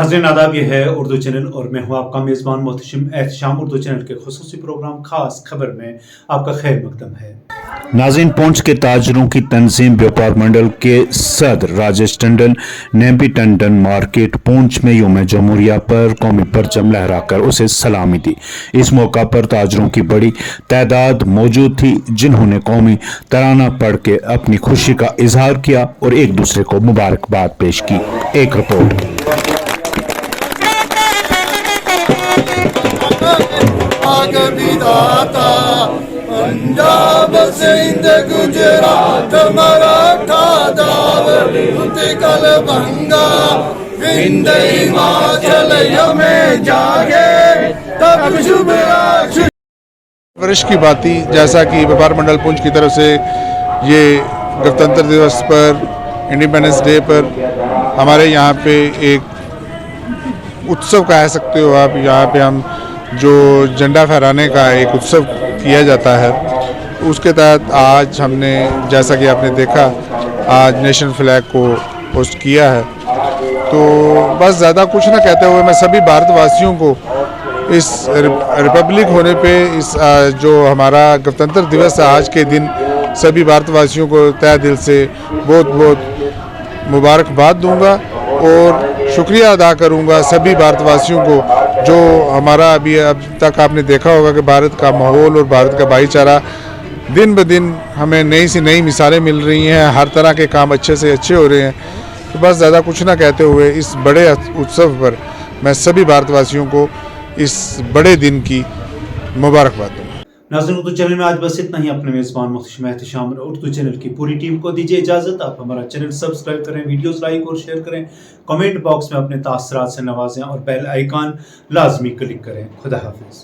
नाज़रीन आदाब, ये है उर्दू चैनल और मैं हूँ आपका मेज़बान मोहतशिम एहतशाम। उर्दू चैनल के खुसूसी प्रोग्राम खास खबर में आपका खैर मकदम है। नाज़रीन, पुंछ के ताजरों की तंजीम व्यापार मंडल के सदर राजेश टंडन ने भी टंडन मार्केट पुंछ में यौम जमहूरिया पर कौमी परचम लहराकर उसे सलामी दी। इस मौका पर ताजरों की बड़ी तादाद मौजूद थी, जिन्होंने कौमी तराना पढ़ के अपनी खुशी का इजहार किया और एक दूसरे को मुबारकबाद पेश की। एक रिपोर्ट। पंजाब सिंध गुजरात मराठा दावल भंगा विंध हिमाचल यमे जागे तब शुभ वर्ष की बात थी। जैसा कि व्यापार मंडल पुंछ की तरफ से ये गणतंत्र दिवस पर, इंडिपेंडेंस डे पर हमारे यहाँ पे एक उत्सव कह सकते हो आप, यहाँ पे हम जो झंडा फहराने का एक उत्सव किया जाता है, उसके तहत आज हमने, जैसा कि आपने देखा, आज नेशनल फ्लैग को पोस्ट किया है। तो बस ज़्यादा कुछ ना कहते हुए मैं सभी भारतवासियों को इस रिपब्लिक होने पे, इस जो हमारा गणतंत्र दिवस है आज के दिन, सभी भारतवासियों को तहे दिल से बहुत बहुत मुबारकबाद दूंगा और शुक्रिया अदा करूंगा सभी भारतवासियों को, जो हमारा अभी अब तक आपने देखा होगा कि भारत का माहौल और भारत का भाईचारा दिन ब दिन हमें नई से नई मिसालें मिल रही हैं, हर तरह के काम अच्छे से अच्छे हो रहे हैं। तो बस ज़्यादा कुछ ना कहते हुए इस बड़े उत्सव पर मैं सभी भारतवासियों को इस बड़े दिन की मुबारकबाद दूँगा। नाज़रीन, उर्दू चैनल में आज बस इतना ही। अपने मेज़बान मोहतशिम एहतशाम उर्दू चैनल की पूरी टीम को दीजिए इजाज़त। आप हमारा चैनल सब्सक्राइब करें, वीडियोस लाइक और शेयर करें, कमेंट बॉक्स में अपने तासरात से नवाजें और बेल आइकॉन लाजमी क्लिक करें। खुदा हाफिज़।